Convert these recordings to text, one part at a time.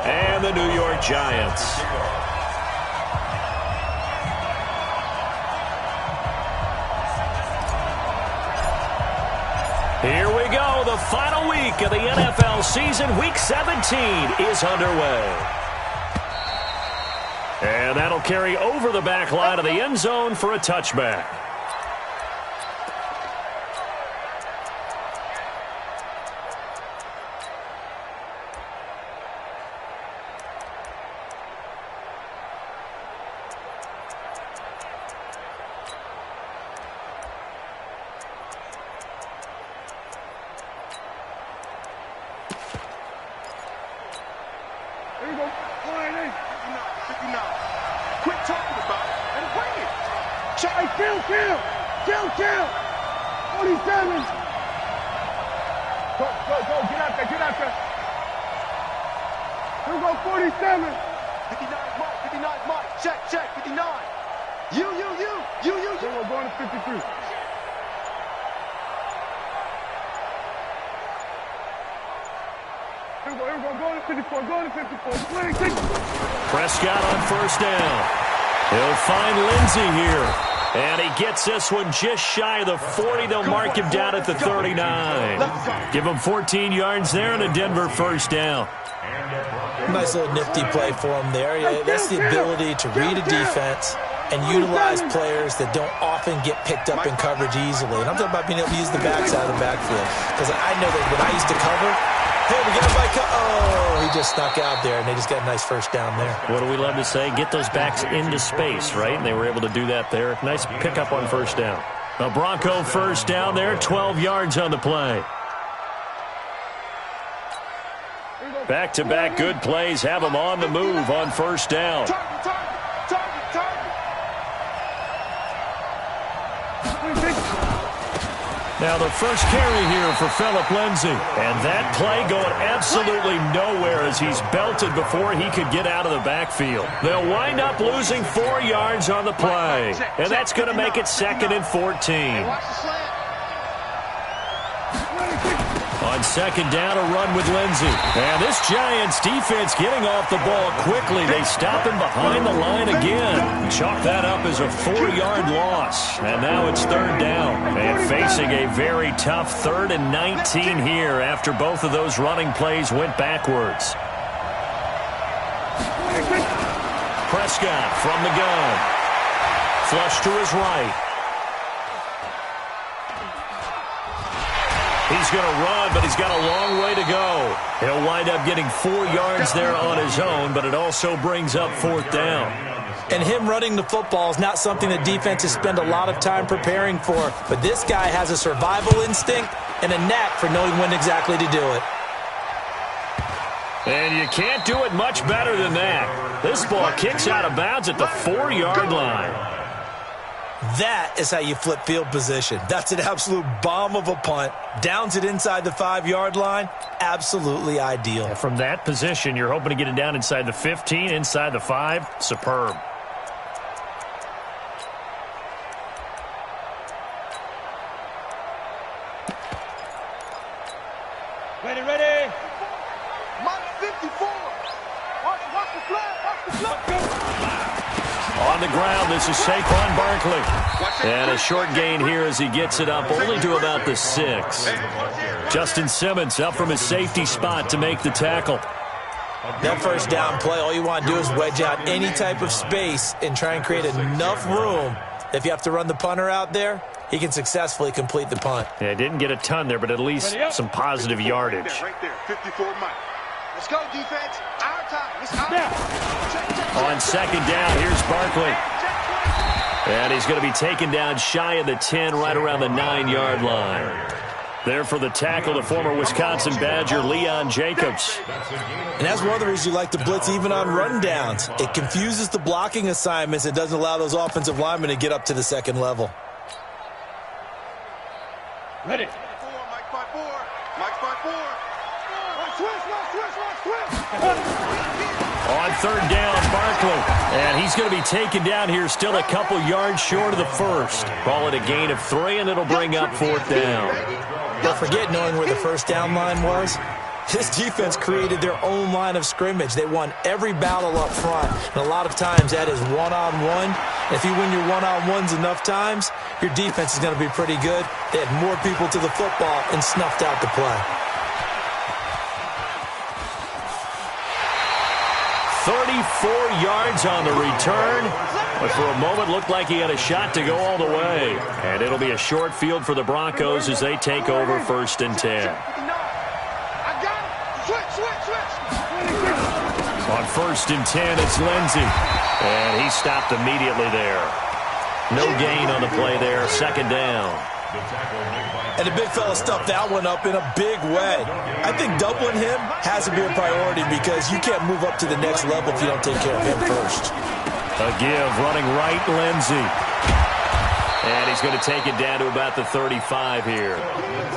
and the New York Giants. Here we go. The final week of the NFL season. Week 17 is underway. And that'll carry over the back line of the end zone for a touchback. Prescott on first down. He'll find Lindsey here. And he gets this one just shy of the 40. They'll mark him down at the 39. Give him 14 yards there and a Denver first down. Nice little nifty play for him there. Yeah, that's the ability to read a defense and utilize players that don't often get picked up in coverage easily. And I'm talking about being able to use the backside of the backfield. Because I know that when I used to cover, hey, we got a bike. Oh, he just snuck out there, and they just got a nice first down there. What do we love to say? Get those backs into space, right? And they were able to do that there. Nice pickup on first down. A Bronco first down there, 12 yards on the play. Back-to-back good plays have them on the move on first down. Now the first carry here for Phillip Lindsay. And that play going absolutely nowhere as he's belted before he could get out of the backfield. They'll wind up losing 4 yards on the play. And that's going to make it 2nd and 14. On second down, a run with Lindsay. And this Giants defense getting off the ball quickly. They stop him behind the line again. Chalk that up as a 4-yard loss. And now it's 3rd down. And facing a very tough 3rd and 19 here after both of those running plays went backwards. Prescott from the gun. Flush to his right. He's going to run, but he's got a long way to go. He'll wind up getting 4 yards there on his own, but it also brings up 4th down. And him running the football is not something that defenses spend a lot of time preparing for. But this guy has a survival instinct and a knack for knowing when exactly to do it. And you can't do it much better than that. This ball kicks out of bounds at the 4-yard line. That is how you flip field position. That's an absolute bomb of a punt. Downs it inside the 5-yard line. Absolutely ideal. And from that position, you're hoping to get it down inside the 15, inside the 5. Superb. Ready. Mike 54. Watch the flag. Watch the flag. On the ground, this is Saquon Barkley. And a short gain here as he gets it up only to about the 6. Justin Simmons up from his safety spot to make the tackle. That first down play, all you want to do is wedge out any type of space and try and create enough room. If you have to run the punter out there, he can successfully complete the punt. Yeah, didn't get a ton there, but at least some positive yardage. Right there, 54 Mike. Let's go, defense. Our time. It's our time. On second down, here's Barkley. And he's going to be taken down shy of the 10, right around the 9-yard line. There for the tackle, the former Wisconsin Badger, Leon Jacobs. And that's one of the reasons you like to blitz even on rundowns. It confuses the blocking assignments. It doesn't allow those offensive linemen to get up to the second level. Ready. Mike 5-4. Mike 5-4. On third down, Barkley. And he's going to be taken down here still a couple yards short of the first. Call it a gain of 3, and it'll bring up 4th down. Don't forget, knowing where the first down line was, This defense created their own line of scrimmage. They won every battle up front, and a lot of times that is one-on-one. If you win your one-on-ones enough times, your defense is going to be pretty good. They had more people to the football and snuffed out the play. 34 yards on the return, but for a moment looked like he had a shot to go all the way. And it'll be a short field for the Broncos as they take over 1st and 10. On 1st and 10, it's Lindsey. And he stopped immediately there. No gain on the play there, 2nd down. And the big fella stuffed that one up in a big way. I think doubling him has to be a priority because you can't move up to the next level if you don't take care of him first. A give, running right, Lindsey. And he's going to take it down to about the 35 here.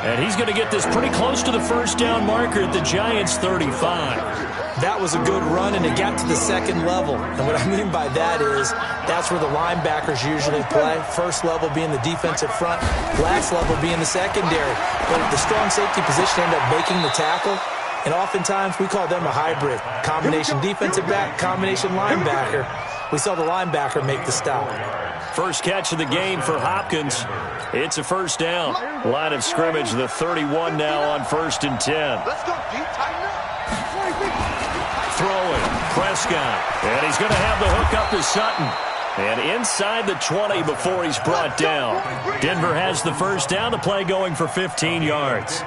And he's going to get this pretty close to the 1st down marker at the Giants' 35. That was a good run, and it got to the 2nd level. And what I mean by that is that's where the linebackers usually play. 1st level being the defensive front, last level being the secondary. But the strong safety position ended up making the tackle. And oftentimes we call them a hybrid. Combination defensive back, combination linebacker. We saw the linebacker make the stop. First catch of the game for Hopkins. It's a 1st down. Line of scrimmage, the 31 now on 1st and 10. Let's go deep, tighten up. Throwing, Prescott. And he's going to have the hook up to Sutton. And inside the 20 before he's brought down. Denver has the 1st down. The play going for 15 yards.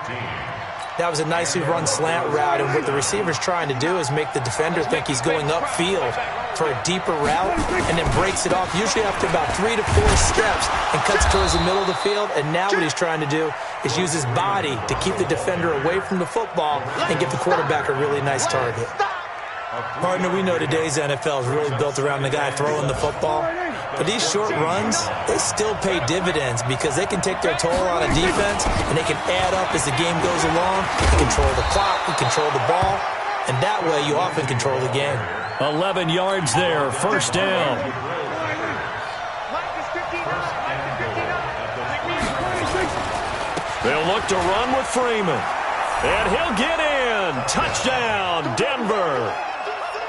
That was a nicely run slant route, and what the receiver's trying to do is make the defender think he's going upfield for a deeper route and then breaks it off, usually after about 3 to 4 steps, and cuts towards the middle of the field. And now what he's trying to do is use his body to keep the defender away from the football and give the quarterback a really nice target. Partner, we know today's NFL is really built around the guy throwing the football. But these short runs, they still pay dividends because they can take their toll on a defense and they can add up as the game goes along. You control the clock, you control the ball, and that way you often control the game. 11 yards there, 1st down. They'll look to run with Freeman. And he'll get in. Touchdown, Denver.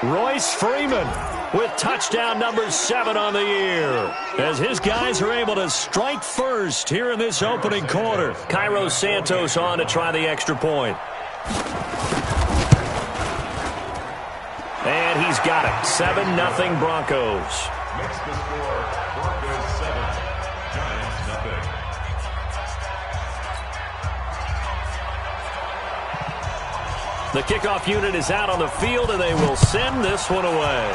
Royce Freeman with touchdown number 7 on the year, as his guys are able to strike first here in this opening quarter. Cairo Santos on to try the extra point. And he's got it. 7-0 Broncos. Next to score, Broncos 7, Giants nothing. The kickoff unit is out on the field, and they will send this one away.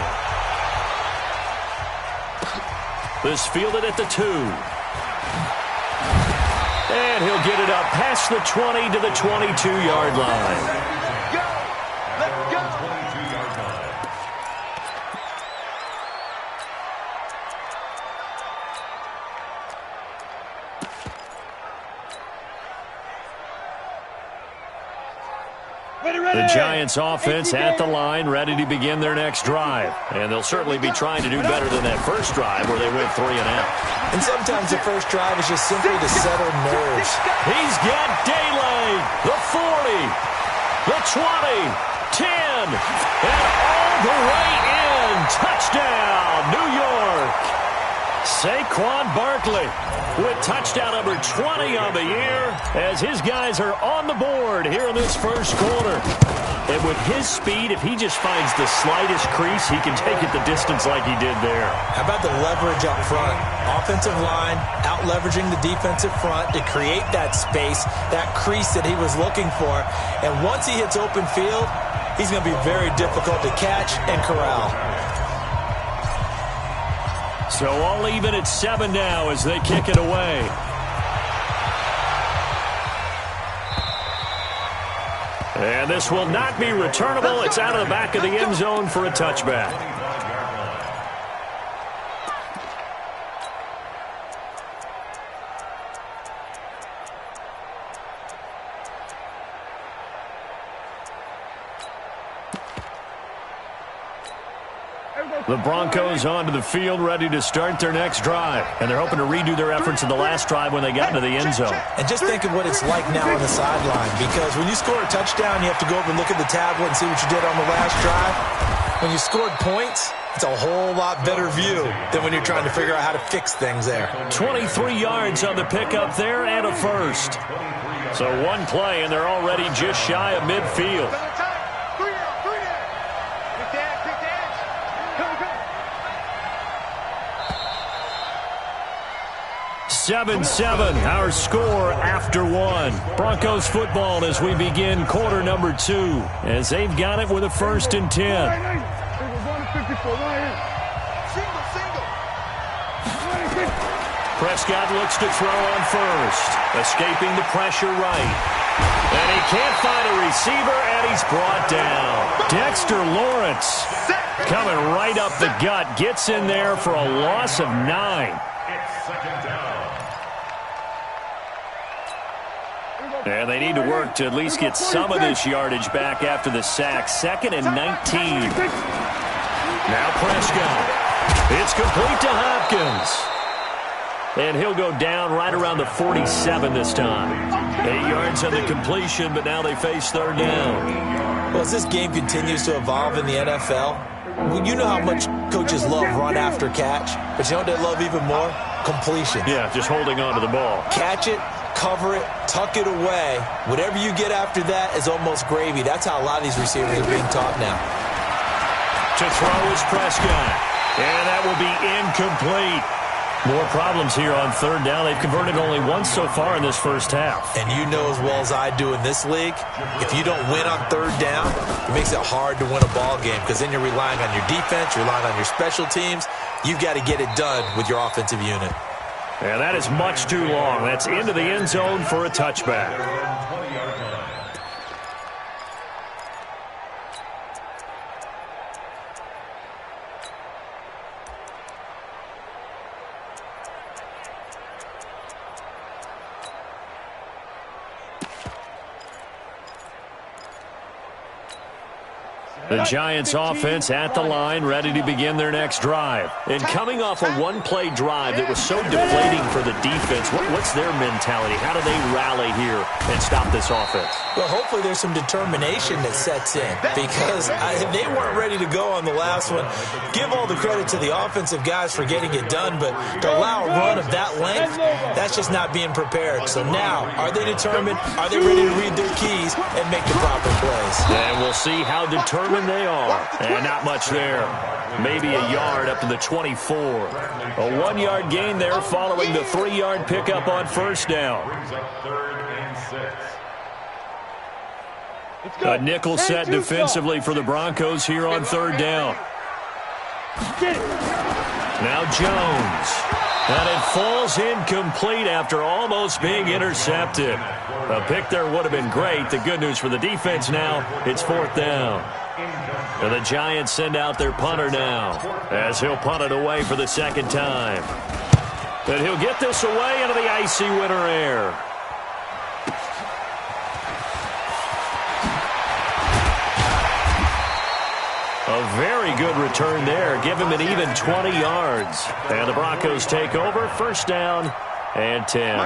This fielded at the 2. And he'll get it up past the 20 to the 22-yard line. Go! Let's go! 22-yard line. The Giants offense at the line, ready to begin their next drive. And they'll certainly be trying to do better than that first drive where they went 3 and out. And sometimes the first drive is just simply to settle nerves. He's got daylight. The 40, the 20, 10, and all the way in. Touchdown, New York. Saquon Barkley with touchdown number 20 on the year as his guys are on the board here in this first quarter. And with his speed, if he just finds the slightest crease, he can take it the distance like he did there. How about the leverage up front? Offensive line out-leveraging the defensive front to create that space, that crease that he was looking for. And once he hits open field, he's going to be very difficult to catch and corral. So all even at 7 now as they kick it away. And this will not be returnable. It's out of the back of the end zone for a touchback. The Broncos onto the field, ready to start their next drive. And they're hoping to redo their efforts in the last drive when they got into the end zone. And just think of what it's like now on the sideline. Because when you score a touchdown, you have to go over and look at the tablet and see what you did on the last drive. When you scored points, it's a whole lot better view than when you're trying to figure out how to fix things there. 23 yards on the pickup there and a first. So one play, and they're already just shy of midfield. 7-7, our score after one. Broncos football as we begin quarter number 2, as they've got it with a 1st and 10. Prescott looks to throw on first, escaping the pressure right. And he can't find a receiver, and he's brought down. Dexter Lawrence coming right up the gut, gets in there for a loss of 9. And they need to work to at least get some of this yardage back after the sack. 2nd and 19. Now Prescott. It's complete to Hopkins. And he'll go down right around the 47 this time. 8 yards on the completion, but now they face 3rd down. Well, as this game continues to evolve in the NFL, you know how much coaches love run after catch, but you know what they love even more? Completion. Yeah, just holding on to the ball. Catch it, cover it, tuck it away. Whatever you get after that is almost gravy. That's how a lot of these receivers are being taught now. To throw is Prescott. And that will be incomplete. More problems here on 3rd down. They've converted only once so far in this first half. And you know as well as I do in this league, if you don't win on 3rd down, it makes it hard to win a ball game because then you're relying on your defense, you're relying on your special teams. You've got to get it done with your offensive unit. And that is much too long. That's into the end zone for a touchback. The Giants offense at the line, ready to begin their next drive. And coming off a one-play drive that was so deflating for the defense, what's their mentality? How do they rally here and stop this offense? Well, hopefully there's some determination that sets in because they weren't ready to go on the last one. Give all the credit to the offensive guys for getting it done, but to allow a run of that length, that's just not being prepared. So now, are they determined? Are they ready to read their keys and make the proper plays? And we'll see how determined they are. And not much there. Maybe a yard up to the 24. A 1-yard gain there following the 3-yard pickup on 1st down. A nickel set defensively for the Broncos here on 3rd down. Now Jones. And it falls incomplete after almost being intercepted. A pick there would have been great. The good news for the defense now, it's 4th down. And the Giants send out their punter now as he'll punt it away for the 2nd time. And he'll get this away into the icy winter air. A very good return there. Give him an even 20 yards. And the Broncos take over. 1st down and 10.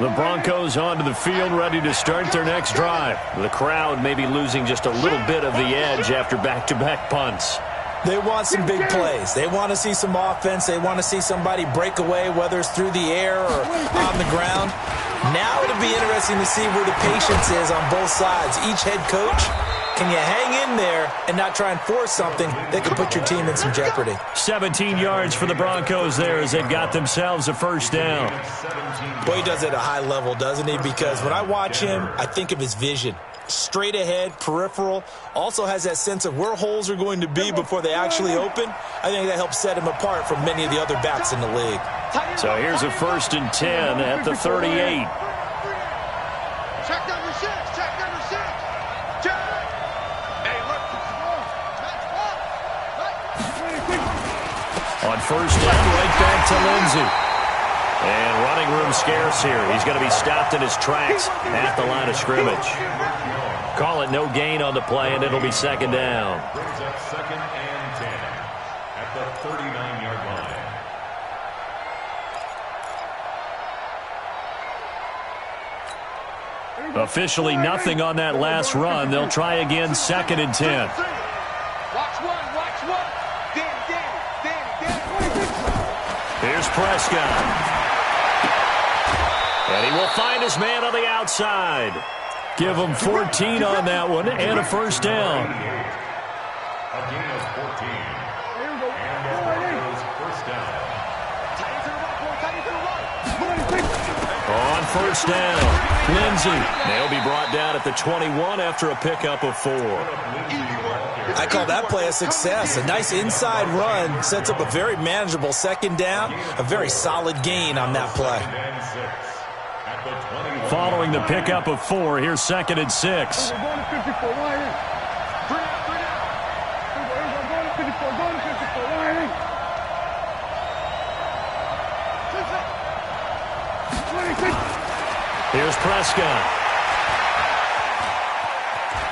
The Broncos onto the field, ready to start their next drive. The crowd may be losing just a little bit of the edge after back-to-back punts. They want some big plays. They want to see some offense. They want to see somebody break away, whether it's through the air or on the ground. Now it'll be interesting to see where the patience is on both sides. Each head coach, can you hang in there and not try and force something that could put your team in some jeopardy? 17 yards for the Broncos there as they've got themselves a 1st down. Boy, he does it at a high level, doesn't he? Because when I watch him, I think of his vision. Straight ahead, peripheral, also has that sense of where holes are going to be before they actually open. I think that helps set him apart from many of the other backs in the league. So here's a 1st and 10 at the 38. Check number 6. Check number 6. Check. Hey, look. On 1st down, right back to Lindsey. And running room scarce here. He's going to be stopped in his tracks at the line of scrimmage. Call it no gain on the play, and it'll be 2nd down. 39-yard line. Officially nothing on that last run. They'll try again, 2nd and 10. Watch one, watch one. Danny. Here's Prescott. And he will find his man on the outside. Give him 14 on that one and a first down. A gain of 14. And Broncos first down. On first down, Lindsey. They'll be brought down at the 21 after a pickup of 4. I call that play a success. A nice inside run sets up a very manageable 2nd down. A very solid gain on that play. Following the pickup of 4, here's 2nd and 6. Here's Prescott.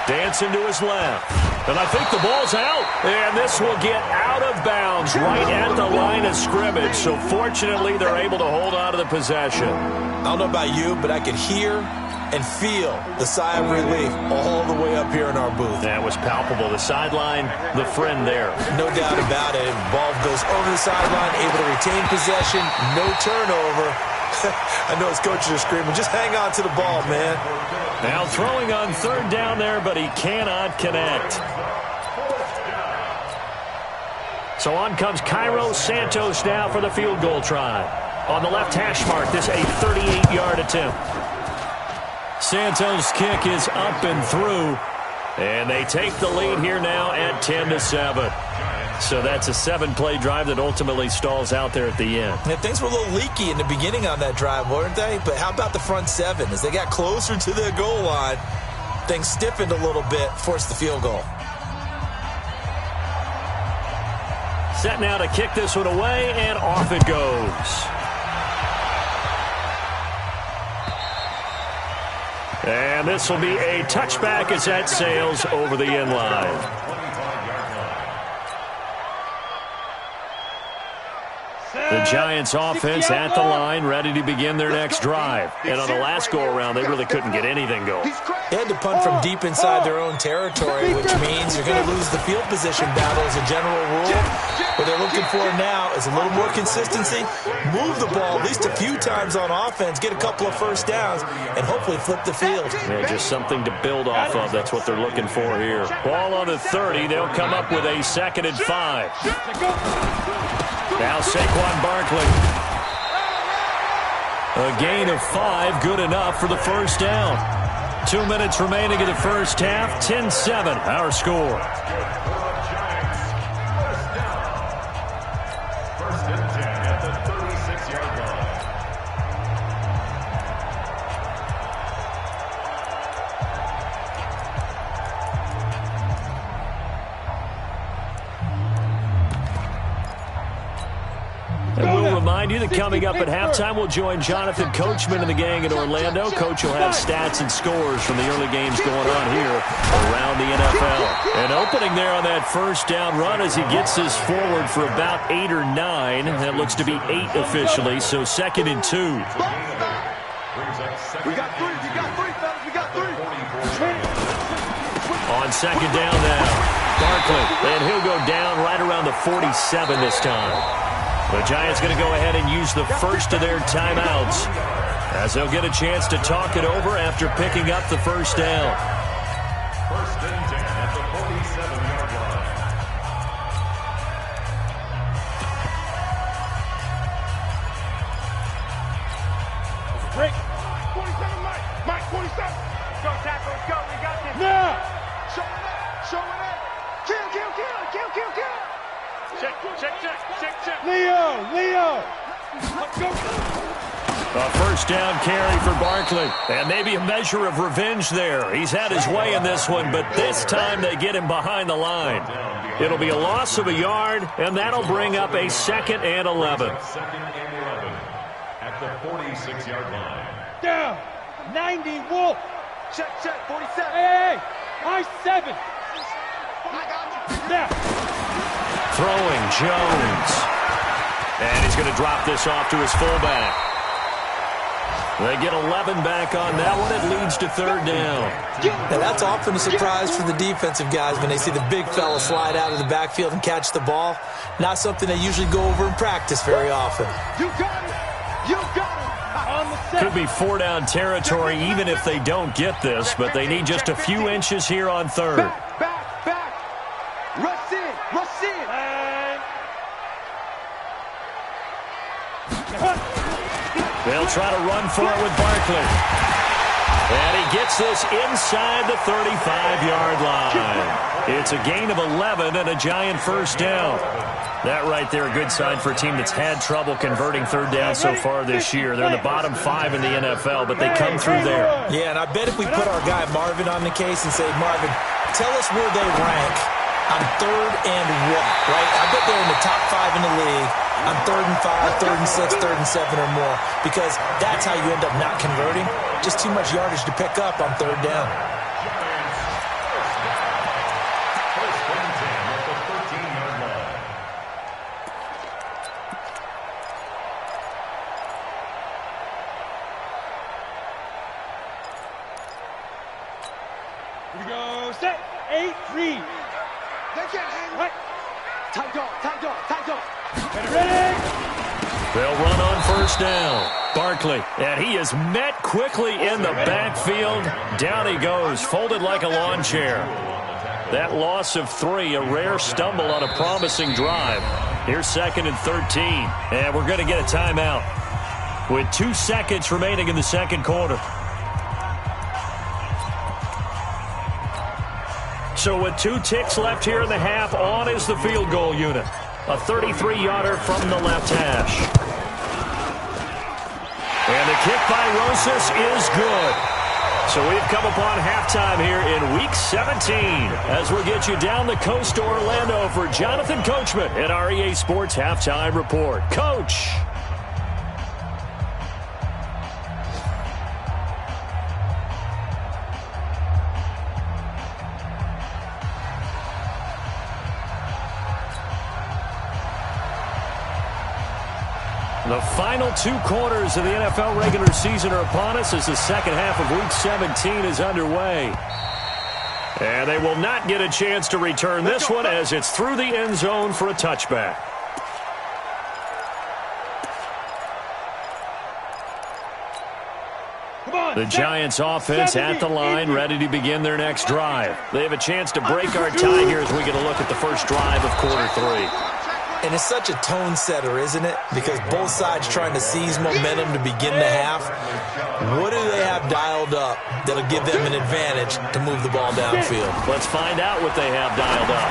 Dancing to his left. And I think the ball's out. And this will get out of bounds right at the line of scrimmage. So fortunately, they're able to hold on to the possession. I don't know about you, but I could hear and feel the sigh of relief all the way up here in our booth. That was palpable. The sideline, the friend there. No doubt about it. Ball goes over the sideline, able to retain possession, no turnover. I know his coaches are screaming, just hang on to the ball, man. Now throwing on 3rd down there, but he cannot connect. So on comes Cairo Santos now for the field goal try. On the left hash mark, this a 38-yard attempt. Santos' kick is up and through, and they take the lead here now at 10-7. So that's a 7-play drive that ultimately stalls out there at the end. Yeah, things were a little leaky in the beginning on that drive, weren't they? But how about the front 7? As they got closer to the goal line, things stiffened a little bit, forced the field goal. Set now to kick this one away, and off it goes. And this will be a touchback as that sails over the end line. The Giants offense at the line, ready to begin their next drive. And on the last go-around, they really couldn't get anything going. They had to punt from deep inside their own territory, which means you're going to lose the field position battle as a general rule. What they're looking for now is a little more consistency, move the ball at least a few times on offense, get a couple of first downs, and hopefully flip the field. Yeah, just something to build off of. That's what they're looking for here. Ball on the 30. They'll come up with a 2nd and 5. Now Saquon Barkley. A gain of 5, good enough for the first down. 2 minutes remaining in the first half, 10-7, our score. First and 10 at the 36-yard line. And we'll remind you that coming up at halftime, we'll join Jonathan Coachman and the gang in Orlando. Coach will have stats and scores from the early games going on here around the NFL. And opening there on that first down run as he gets this forward for about 8 or 9. That looks to be 8 officially, so 2nd and 2. We got 3, fellas, we got 3. On 2nd down now, Barkley, and he'll go down right around the 47 this time. The Giants going to go ahead and use the first of their timeouts as they'll get a chance to talk it over after picking up the first down. First and 10 at the 47-yard line. Break. 27, Mike, 27. Go, tackle, let's go, we got this. Now. Show it up. Kill. Check. Leo. Let's go. A first down carry for Barkley. And maybe a measure of revenge there. He's had his way in this one, but this time they get him behind the line. It'll be a loss of a yard, and that'll bring up a 2nd and 11. 2nd and 11 at the 46-yard line. Down. 90, Wolf. Check, 47. Hey, I 7. I got you. Now. Throwing, Jones. And he's going to drop this off to his fullback. They get 11 back on that one. It leads to third down. Now, that's often a surprise for the defensive guys when they see the big fella slide out of the backfield and catch the ball. Not something they usually go over in practice very often. You got it. You got it. On the set. Could be four-down territory even if they don't get this, but they need just a few inches here on third. Back. Rush in. They'll try to run for it with Barkley. And he gets this inside the 35-yard line. It's a gain of 11 and a Giant first down. That right there, a good sign for a team that's had trouble converting third down so far this year. They're in the bottom 5 in the NFL, but they come through there. Yeah, and I bet if we put our guy Marvin on the case and say, Marvin, tell us where they rank on third and what, right? I bet they're in the top 5 in the league on 3rd and 5, 3rd and 6, 3rd and 7 or more, because that's how you end up not converting. Just too much yardage to pick up on third down. Here we go. Set. 8, read. They can't hang right. Tight dog. Ready. They'll run on first down. Barkley, and he is met quickly in the backfield. Down he goes, folded like a lawn chair. That loss of 3, a rare stumble on a promising drive. Here's 2nd and 13, and we're going to get a timeout with 2 seconds remaining in the second quarter. So with 2 ticks left here in the half, on is the field goal unit. A 33-yarder from the left hash. And the kick by Rosas is good. So we've come upon halftime here in Week 17 as we'll get you down the coast to Orlando for Jonathan Coachman at our EA Sports Halftime Report. Coach. The final 2 quarters of the NFL regular season are upon us as the second half of Week 17 is underway. And they will not get a chance to return this one as it's through the end zone for a touchback. The Giants offense at the line, ready to begin their next drive. They have a chance to break our tie here as we get a look at the first drive of quarter 3. And it's such a tone setter, isn't it? Because both sides trying to seize momentum to begin the half. What do they have dialed up that'll give them an advantage to move the ball downfield? Let's find out what they have dialed up.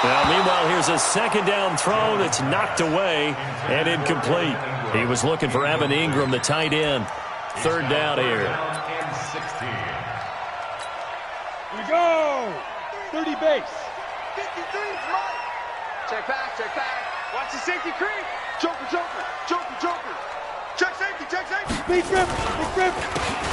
Now, meanwhile, here's a second down throw that's knocked away and incomplete. He was looking for Evan Ingram, the tight end. Third down here. Here we go. 30 base. 53, Mike. Check back. Watch the safety creep. Joker. Check safety. Big grip.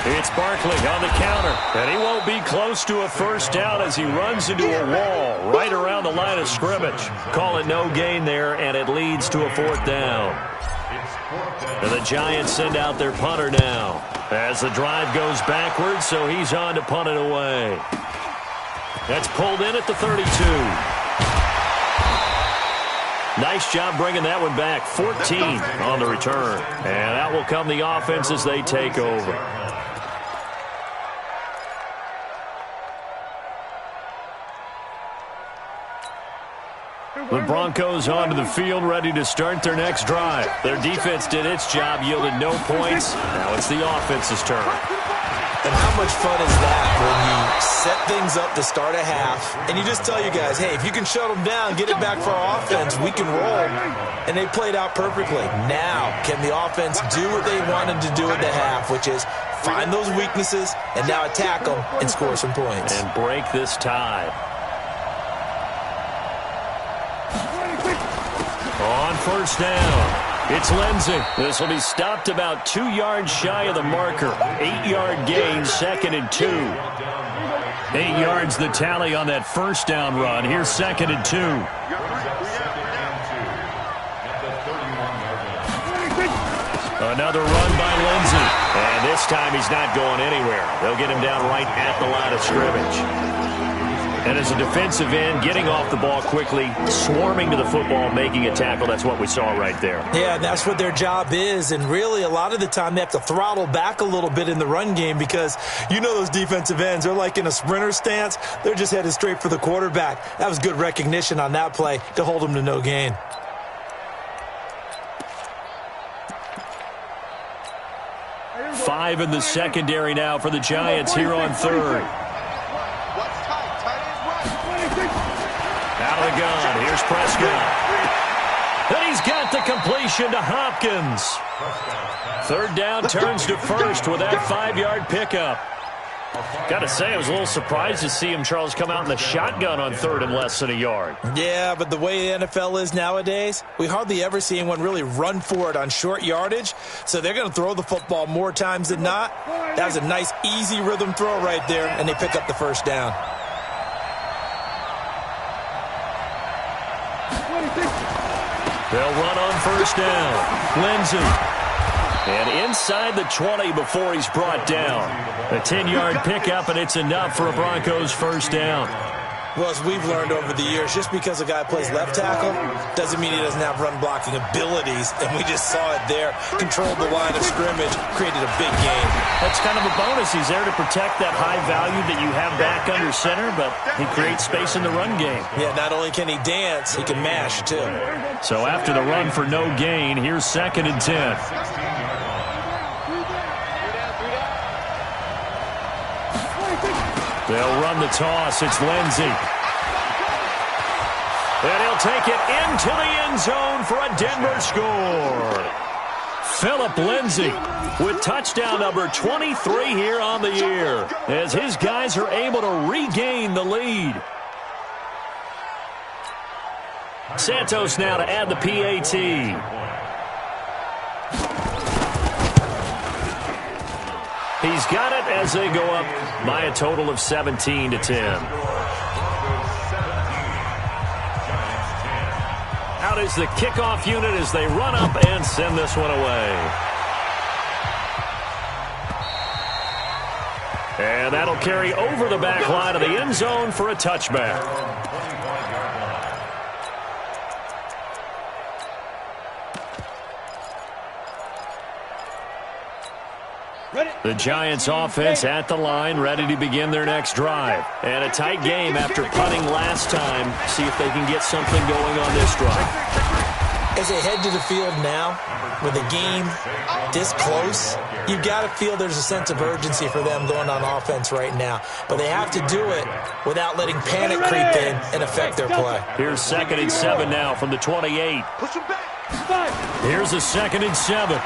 It's Barkley on the counter, and he won't be close to a first down as he runs into a wall right around the line of scrimmage. Call it no gain there, and it leads to a 4th down. And the Giants send out their punter now as the drive goes backwards, so he's on to punt it away. That's pulled in at the 32. Nice job bringing that one back. 14 on the return. And out will come the offense as they take over. The Broncos onto the field, ready to start their next drive. Their defense did its job, yielded no points. Now it's the offense's turn. And how much fun is that when you set things up to start a half and you just tell your guys, hey, if you can shut them down, get it back for our offense, we can roll. And they played out perfectly. Now, can the offense do what they wanted to do at the half, which is find those weaknesses and now attack them and score some points. And break this tie. On first down. It's Lindsey. This will be stopped about 2 yards shy of the marker. 8-yard gain, 2nd and 2. 8 yards the tally on that first down run. Here's 2nd and 2. Another run by Lindsey. And this time he's not going anywhere. They'll get him down right at the line of scrimmage. And as a defensive end, getting off the ball quickly, swarming to the football, making a tackle, that's what we saw right there. Yeah, that's what their job is. And really, a lot of the time, they have to throttle back a little bit in the run game because you know those defensive ends, they're like in a sprinter stance. They're just headed straight for the quarterback. That was good recognition on that play to hold them to no gain. Five in the secondary now for the Giants here on 3rd. Out of the gun, here's Prescott. And he's got the completion to Hopkins. 3rd down turns to 1st with that 5-yard pickup. Got to say, I was a little surprised to see him, Charles, come out in the shotgun on 3rd and less than a yard. Yeah, but the way the NFL is nowadays, we hardly ever see anyone really run for it on short yardage. So they're going to throw the football more times than not. That was a nice, easy rhythm throw right there, and they pick up the 1st down. They'll run on 1st down. Lindsey. And inside the 20 before he's brought down. A 10-yard pickup, and it's enough for a Broncos 1st down. Well, as we've learned over the years, just because a guy plays left tackle doesn't mean he doesn't have run-blocking abilities, and we just saw it there. Controlled the line of scrimmage, created a big game. That's kind of a bonus. He's there to protect that high value that you have back under center, but he creates space in the run game. Yeah, not only can he dance, he can mash, too. So after the run for no gain, here's 2nd and 10. They'll run the toss. It's Lindsey. And he'll take it into the end zone for a Denver score. Phillip Lindsey with touchdown number 23 here on the year as his guys are able to regain the lead. Santos now to add the PAT. He's got it as they go up by a total of 17-10. Out is the kickoff unit as they run up and send this one away. And that'll carry over the back line of the end zone for a touchback. The Giants offense at the line, ready to begin their next drive. And a tight game after punting last time. See if they can get something going on this drive. As they head to the field now, with the game this close, you've got to feel there's a sense of urgency for them going on offense right now. But they have to do it without letting panic creep in and affect their play. Here's 2nd and 7 now from the 28. Here's a 2nd and 7.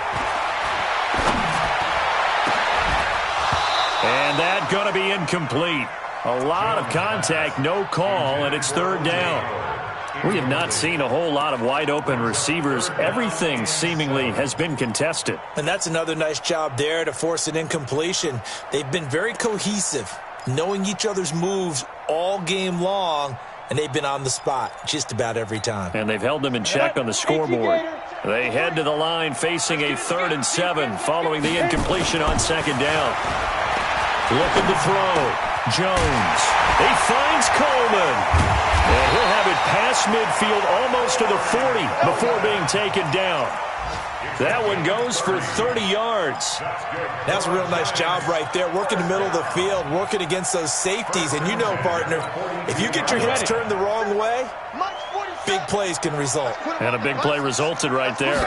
And that's going to be incomplete. A lot of contact, no call, and it's 3rd down. We have not seen a whole lot of wide-open receivers. Everything seemingly has been contested. And that's another nice job there to force an incompletion. They've been very cohesive, knowing each other's moves all game long, and they've been on the spot just about every time. And they've held them in check on the scoreboard. They head to the line facing a 3rd and 7 following the incompletion on 2nd down. Looking to throw. Jones. He finds Coleman. And he'll have it past midfield almost to the 40 before being taken down. That one goes for 30 yards. That's a real nice job right there. Working the middle of the field, working against those safeties. And you know, partner, if you get your hips turned the wrong way, big plays can result. And a big play resulted right there.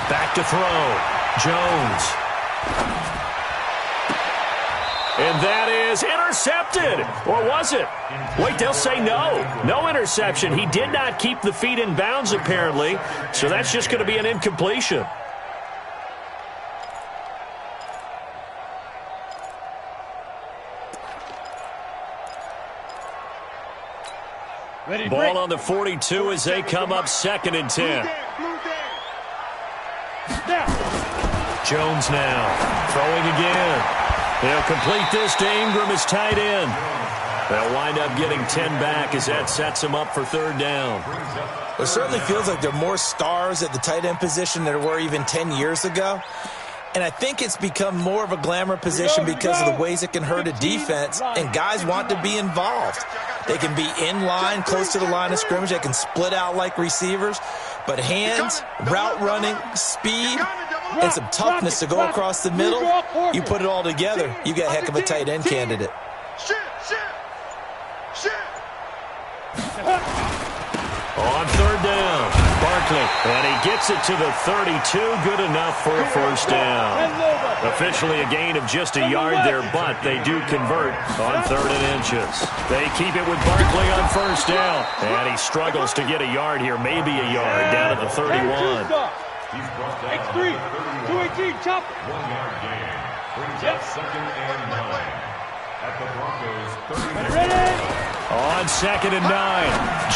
Back to throw. Jones. And that is intercepted. Or was it? Wait, they'll say no. No interception. He did not keep the feet in bounds, apparently. So that's just going to be an incompletion. Ball on the 42 as they come up 2nd and 10. Jones now throwing again. They'll complete this to Ingram as tight end. They'll wind up getting 10 back as that sets them up for third down. It certainly feels like there are more stars at the tight end position than there were even 10 years ago. And I think it's become more of a glamour position because of the ways it can hurt a defense, and guys want to be involved. They can be in line, close to the line of scrimmage. They can split out like receivers. But hands, route running, speed, and some toughness to go across the middle, you put it all together, you got a heck of a tight end candidate. On third down, Barkley, and he gets it to the 32, good enough for a first down. Officially a gain of just a yard there, but they do convert on 3rd and inches. They keep it with Barkley on first down, and he struggles to get a yard here, maybe a yard, down at the 31. X3, 218, chop. 1 yard gain. Brings up 2nd and 9 at the Broncos 30. Ready? On 2nd and 9,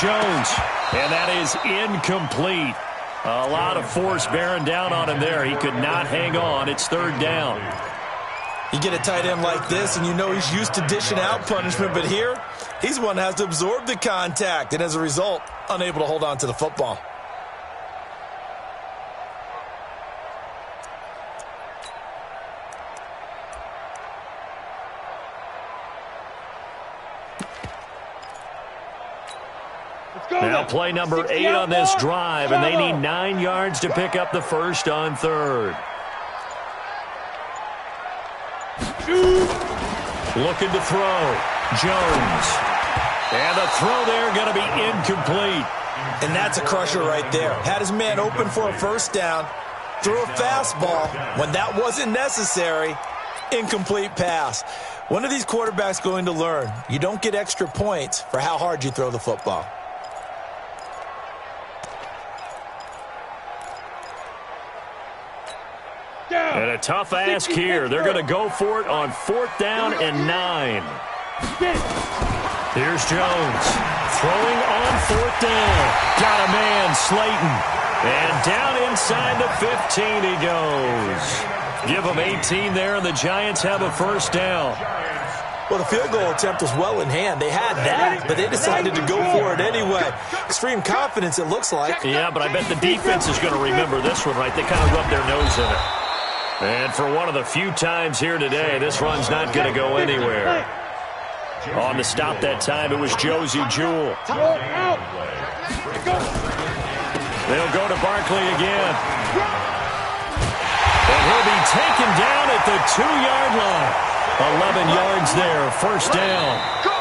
Jones, and that is incomplete. A lot of force bearing down on him there. He could not hang on. It's 3rd down. You get a tight end like this, and you know he's used to dishing out punishment, but here, he's the one that has to absorb the contact, and as a result, unable to hold on to the football. Now play number 8 on this drive, and they need 9 yards to pick up the first on 3rd. Looking to throw. Jones. And the throw there going to be incomplete. And that's a crusher right there. Had his man open for a first down, threw a fastball when that wasn't necessary. Incomplete pass. One of these quarterbacks going to learn, you don't get extra points for how hard you throw the football. And a tough ask here. They're going to go for it on 4th down and 9. Here's Jones. Throwing on 4th down. Got a man, Slayton. And down inside the 15 he goes. Give them 18 there, and the Giants have a first down. Well, the field goal attempt was well in hand. They had that, but they decided to go for it anyway. Extreme confidence, it looks like. Yeah, but I bet the defense is going to remember this one, right? They kind of rubbed their nose in it. And for one of the few times here today, this run's not going to go anywhere. On the stop that time, it was Josie Jewell. They'll go to Barkley again. And he'll be taken down at the 2-yard line. 11 yards there, first down.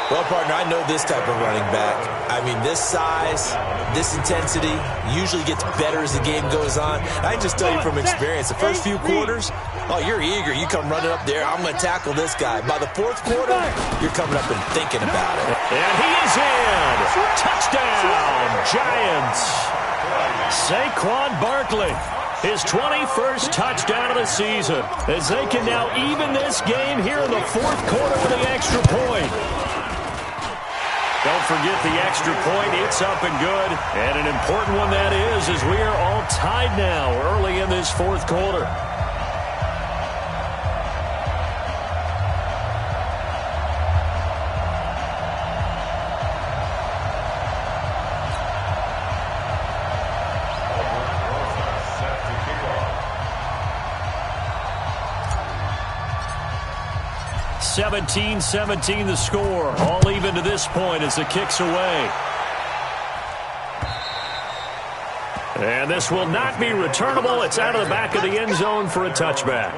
Well, partner, I know this type of running back. I mean, this size, this intensity usually gets better as the game goes on. I can just tell you from experience, the first few quarters, oh, you're eager. You come running up there, I'm going to tackle this guy. By the 4th quarter, you're coming up and thinking about it. And he is in. Touchdown, Giants. Saquon Barkley. His 21st touchdown of the season, as they can now even this game here in the 4th quarter with the extra point. Don't forget the extra point. It's up and good. And an important one that is, as we are all tied now early in this 4th quarter. (17-17) the score. All even to this point as the kick's away. And this will not be returnable. It's out of the back of the end zone for a touchback.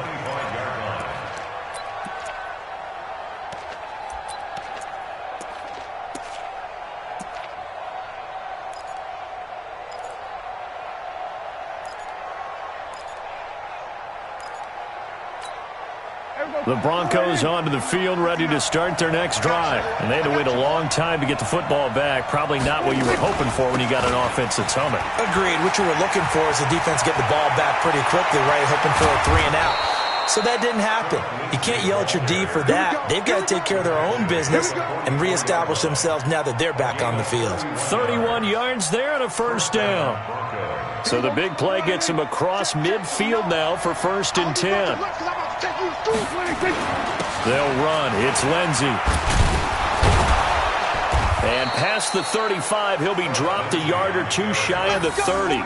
The Broncos onto the field, ready to start their next drive. And they had to wait a long time to get the football back. Probably not what you were hoping for when you got an offense that's humming. Agreed. What you were looking for is the defense get the ball back pretty quickly, right? Hoping for a 3 and out. So that didn't happen. You can't yell at your D for that. They've got to take care of their own business and reestablish themselves now that they're back on the field. 31 yards there and a first down. So the big play gets them across midfield now for 1st and 10. They'll run. It's Lindsey. And past the 35, he'll be dropped a yard or two shy of the 30.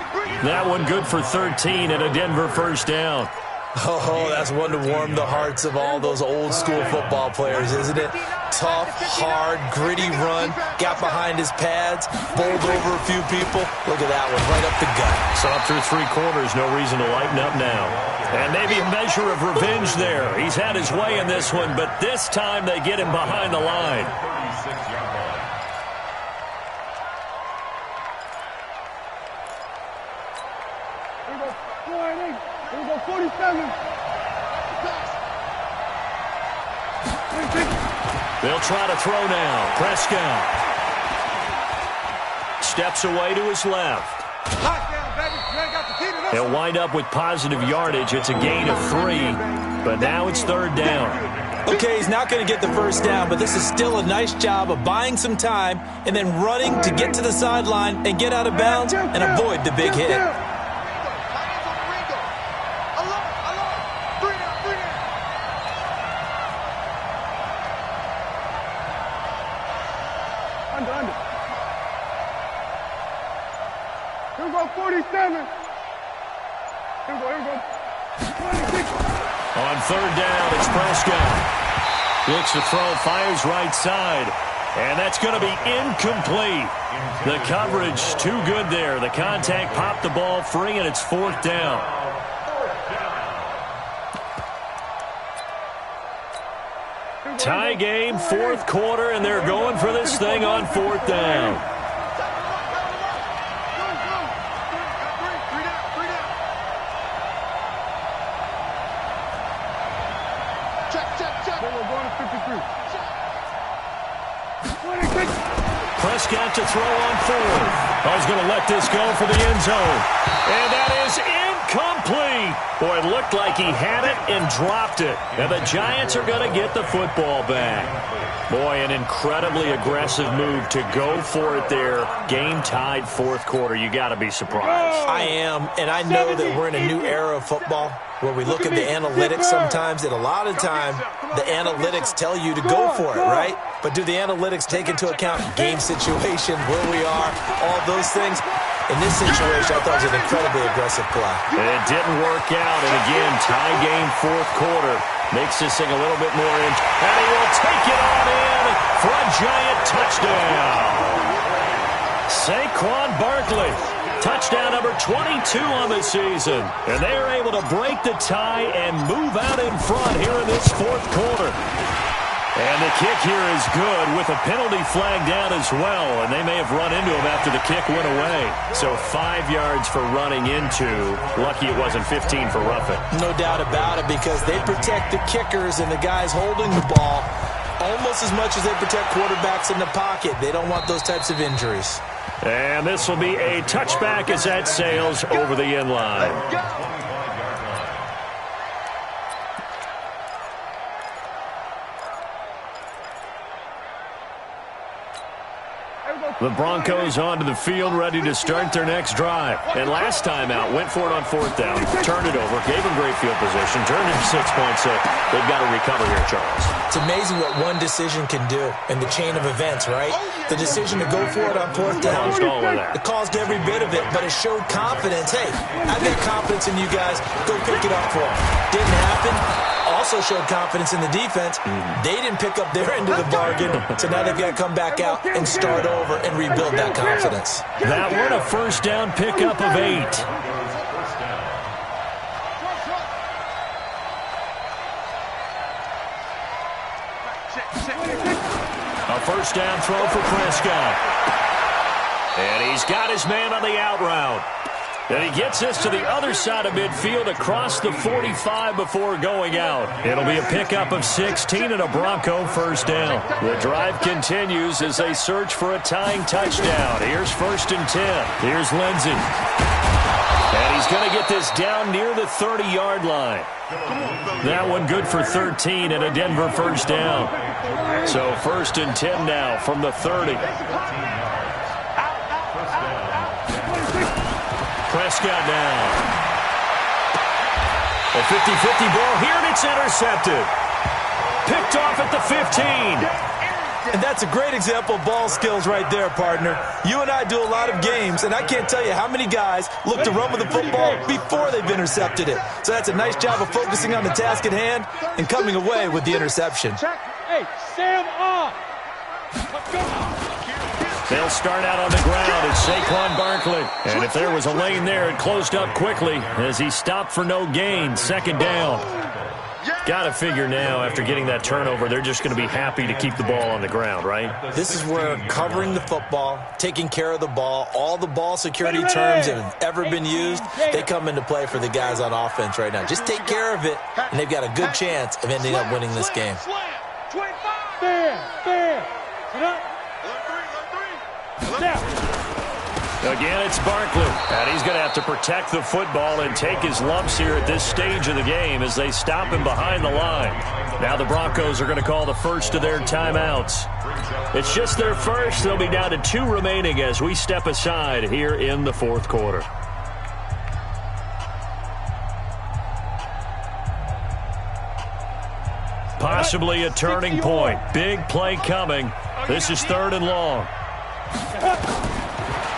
That one good for 13 and a Denver first down. Oh, that's one to warm the hearts of all those old school football players, isn't it? Tough, hard, gritty run, got behind his pads, bowled over a few people. Look at that one, right up the gut. So up through 3 quarters, no reason to lighten up now. And maybe a measure of revenge there. He's had his way in this one, but this time they get him behind the line. 36-yard line. Here we go. 4-8. Here we go. 47. They'll try to throw now. Prescott steps away to his left. He'll wind up with positive yardage. It's a gain of 3, but now it's 3rd down. Okay, he's not going to get the first down, but this is still a nice job of buying some time and then running to get to the sideline and get out of bounds and avoid the big hit. Under. Here we go, 47. Here we go. 26. On 3rd down, it's Prescott. Looks to throw, fires right side. And that's going to be incomplete. The coverage too good there. The contact popped the ball free, and it's 4th down. Tie game, 4th quarter, and they're going for this thing on 4th down. We're going to 53. Prescott to throw on 4th. I was going to let this go for the end zone. And that is incomplete. Boy, it looked like he had it and dropped it. And the Giants are going to get the football back. Boy, an incredibly aggressive move to go for it there. Game tied 4th quarter. You got to be surprised. I am, and I know that we're in a new era of football where we look at the analytics sometimes, and a lot of time the analytics tell you to go for it, right? But do the analytics take into account game situation, where we are, all those things? In this situation, I thought it was an incredibly aggressive play. It didn't work out, and again, tie game 4th quarter. Makes this thing a little bit more in, and he will take it on in for a Giant touchdown. Saquon Barkley, touchdown number 22 on the season, and they are able to break the tie and move out in front here in this 4th quarter. And the kick here is good with a penalty flag down as well, and they may have run into him after the kick went away. So 5 yards for running into. Lucky it wasn't 15 for roughing. No doubt about it, because they protect the kickers and the guys holding the ball almost as much as they protect quarterbacks in the pocket. They don't want those types of injuries. And this will be a touchback as that sails over the end line. The Broncos onto the field, ready to start their next drive. And last time out, went for it on 4th down, turned it over, gave them great field position, turned it to 6 points, so they've got to recover here, Charles. It's amazing what one decision can do in the chain of events, right? The decision to go for it on 4th down, it caused every bit of it, but it showed confidence. Hey, I've got confidence in you guys. Go pick it up for them. Didn't happen. Also showed confidence in the defense. They didn't pick up their end of the bargain, so now they've got to come back out and start over and rebuild that confidence. That one, a first down pickup of 8. A first down throw for Prescott. And he's got his man on the out route. And he gets this to the other side of midfield across the 45 before going out. It'll be a pickup of 16 and a Bronco first down. The drive continues as they search for a tying touchdown. Here's 1st and 10. Here's Lindsey. And he's going to get this down near the 30-yard line. That one good for 13 and a Denver first down. So 1st and 10 now from the 30. Prescott down. A 50-50 ball here, and it's intercepted. Picked off at the 15. And that's a great example of ball skills right there, partner. You and I do a lot of games, and I can't tell you how many guys look to run with the football before they've intercepted it. So that's a nice job of focusing on the task at hand and coming away with the interception. Hey, Sam off. Let's go. They'll start out on the ground. It's Saquon Barkley. And if there was a lane there, it closed up quickly as he stopped for no gain. Second down. Got to figure now, after getting that turnover, they're just going to be happy to keep the ball on the ground, right? This is where covering the football, taking care of the ball, all the ball security terms that have ever been used, they come into play for the guys on offense right now. Just take care of it, and they've got a good chance of ending up winning this game. Again, it's Barkley, and he's going to have to protect the football and take his lumps here at this stage of the game as they stop him behind the line. Now the Broncos are going to call the first of their timeouts. It's just their first. They'll be down to 2 remaining as we step aside here in the fourth quarter. Possibly a turning point. Big play coming. This is 3rd and long.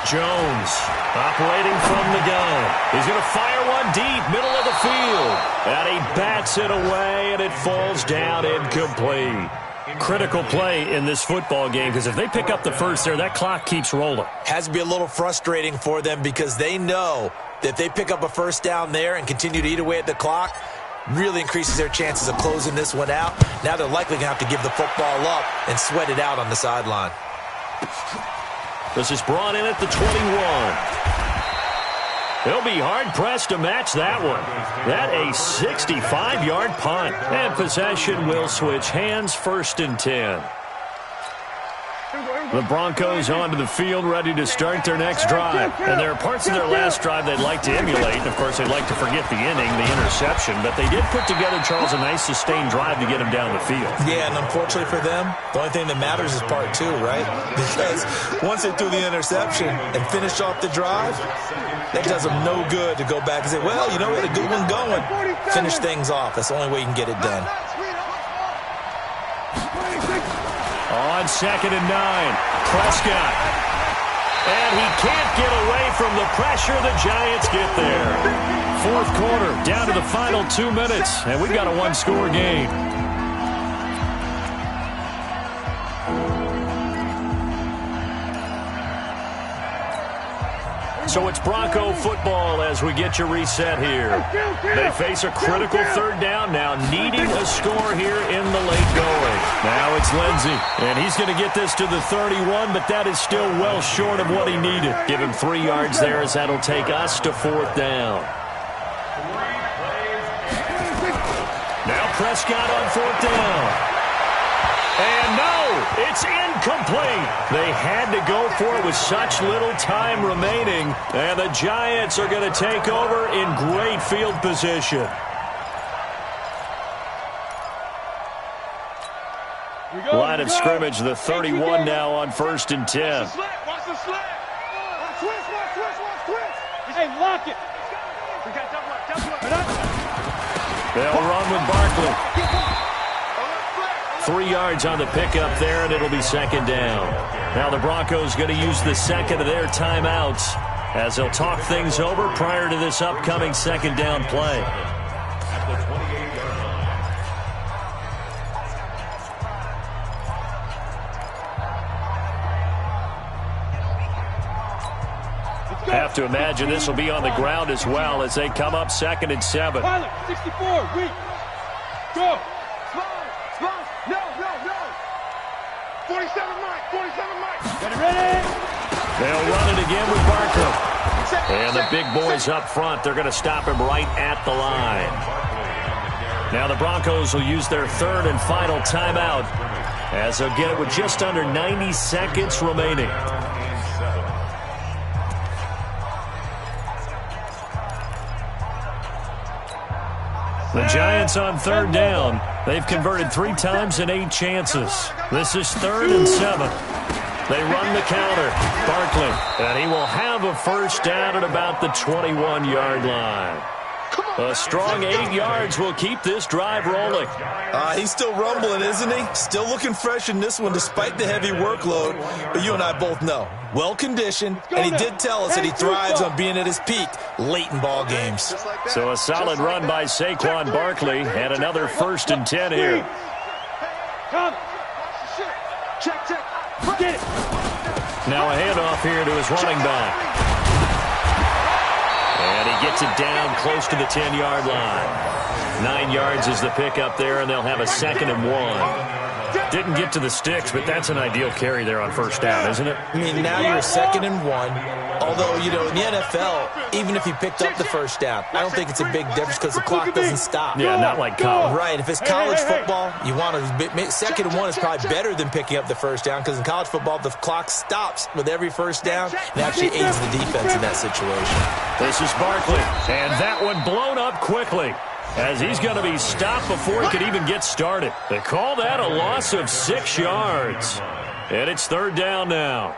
Jones operating from the gun. He's going to fire one deep, middle of the field. And he bats it away, and it falls down incomplete. Critical play in this football game, because if they pick up the first there, that clock keeps rolling. Has to be a little frustrating for them because they know that if they pick up a first down there and continue to eat away at the clock, really increases their chances of closing this one out. Now they're likely going to have to give the football up and sweat it out on the sideline. This is brought in at the 21. He'll be hard-pressed to match that one. That a 65-yard punt. And possession will switch hands, 1st and 10. The Broncos onto the field, ready to start their next drive. And there are parts of their last drive they'd like to emulate. And, of course, they'd like to forget the inning, the interception. But they did put together, Charles, a nice sustained drive to get them down the field. Yeah, and unfortunately for them, the only thing that matters is part 2, right? Because once they threw the interception and finished off the drive, that does them no good to go back and say, well, you know, we had a good one going. Finish things off. That's the only way you can get it done. On 2nd and 9, Prescott. And he can't get away from the pressure. The Giants get there. 4th quarter, down to the final 2 minutes, and we've got a 1-score game. So it's Bronco football as we get you reset here. They face a critical 3rd down now, needing a score here in the late going. Now it's Lindsey, and he's going to get this to the 31, but that is still well short of what he needed. Give him 3 yards there as that'll take us to 4th down. Now Prescott on 4th down. And no, it's incomplete. They had to go for it with such little time remaining. And the Giants are going to take over in great field position. Line of scrimmage, the 31 now on 1st and 10. Watch the slip. Twist. Hey, lock it. We got double up. They'll run with Barkley. 3 yards on the pickup there, and it'll be 2nd down. Now the Broncos going to use the 2nd of their timeouts as they'll talk things over prior to this upcoming 2nd down play. Have to imagine this will be on the ground as well as they come up 2nd and 7. Pilot, 64, weak. Go. 47 Mike. Get it ready. They'll run it again with Barker. And the big boys up front, they're going to stop him right at the line. Now the Broncos will use their 3rd and final timeout as they'll get it with just under 90 seconds remaining. The Giants on 3rd down. They've converted 3 times in 8 chances. This is 3rd and 7. They run the counter. Barkley, and he will have a 1st down at about the 21-yard line. Come A strong 8 yards will keep this drive rolling. He's still rumbling, isn't he? Still looking fresh in this one despite the heavy workload. But you and I both know, well-conditioned, and he did tell us that he thrives on being at his peak late in ball games. So a solid run by Saquon Barkley and another 1st and 10 here. Now a handoff here to his running back. And he gets it down close to the 10-yard line. 9 yards is the pickup there, and they'll have a 2nd and 1. Didn't get to the sticks, but that's an ideal carry there on 1st down, isn't it? I mean, now you're 2nd and 1. Although, you know, in the NFL, even if he picked up the 1st down, I don't think it's a big difference because the clock doesn't stop. Yeah, not like college. Right. If it's college football, you want to 2nd and 1 is probably better than picking up the 1st down because in college football, the clock stops with every 1st down and actually aids the defense in that situation. This is Barkley, and that one blown up quickly as he's going to be stopped before he could even get started. They call that a loss of 6 yards, and it's 3rd down now.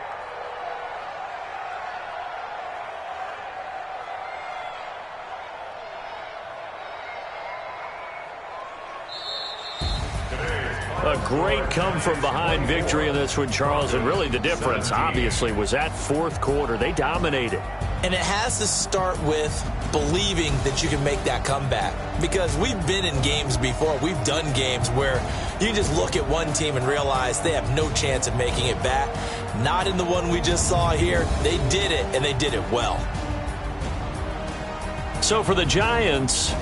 A great come-from-behind victory in this one, Charles, and really the difference, obviously, was that 4th quarter. They dominated. And it has to start with believing that you can make that comeback. Because we've been in games before. We've done games where you just look at one team and realize they have no chance of making it back. Not in the one we just saw here. They did it, and they did it well. So for the Giants,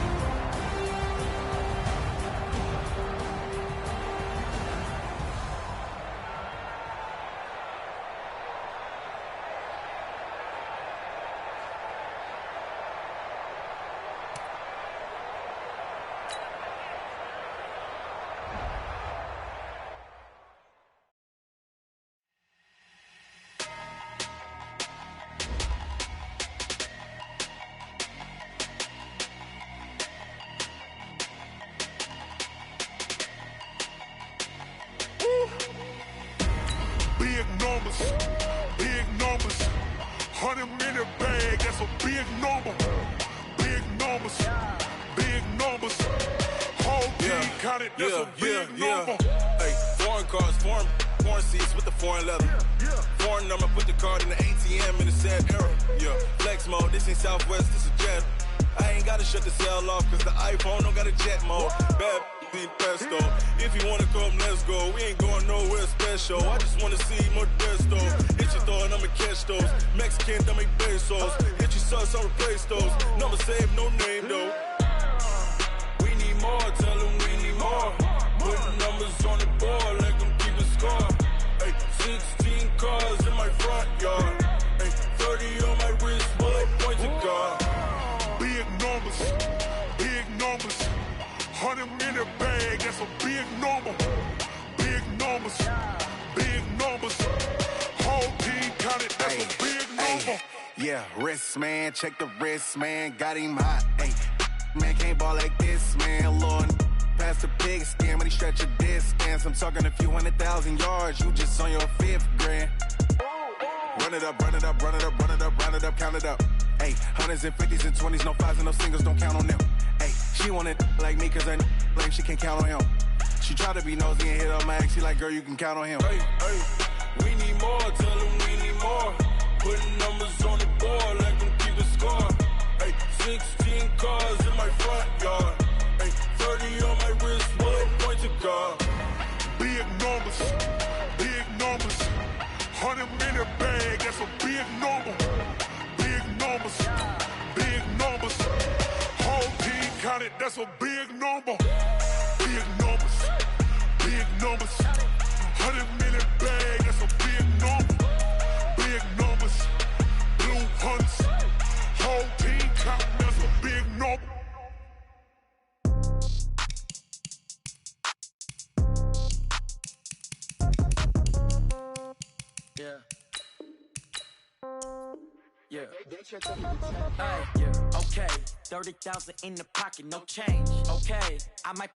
Big numbers, 100-minute bag, that's a big number. Big numbers, whole team counted, that's a big number. Hey, foreign cars, foreign seats with the foreign leather. Foreign number, put the card in the ATM in the sad era. Yeah, flex mode, this ain't Southwest, this is jet. I ain't gotta shut the cell off, cause the iPhone don't got a jet mode. Bad pesto. If you wanna come, let's go. We ain't going nowhere special. I just wanna see more desto. Hit your thought, I'ma catch those. Mexican, don't make pesos. Hit your sus, I'll replace those. Number save, no name though. We need more, tell them we need more. Putting numbers on the board, let them keep a score. Hey, 16 cars in my front yard. Hey, 30 on my wrist, bullet point to God. Big numbers, 100-minute bag, that's a big number. Big numbers, whole team counted, that's a big number. Yeah, wrist man, check the wrist man, got him hot. Hey, man can't ball like this, man. Lord, past the pig skin, but he stretch a distance. I'm talking a few 100,000 yards, you just on your 5th grand. Run it up, count it up. Hey, 100s and 50s and 20s, no 5s and no singles, don't count on them. Hey, she want it like me, cause her like she can count on him. She try to be nosy and hit on my ex, she like, girl, you can count on him. Hey, we need more, tell them we need more. Putting numbers on the board, let them keep a score. Hey, 16 cars in my front yard. Hey, 30 on my wrist, bullet point to God. Big numbers, 100-minute bag, that's a big number. Big numbers, whole team counted, that's a big number. Big numbers, 100-minute bag, that's a big number. Big numbers, blue hunts, whole team counted, that's a big number. Okay, 30,000 in the pocket, no change. Okay, I might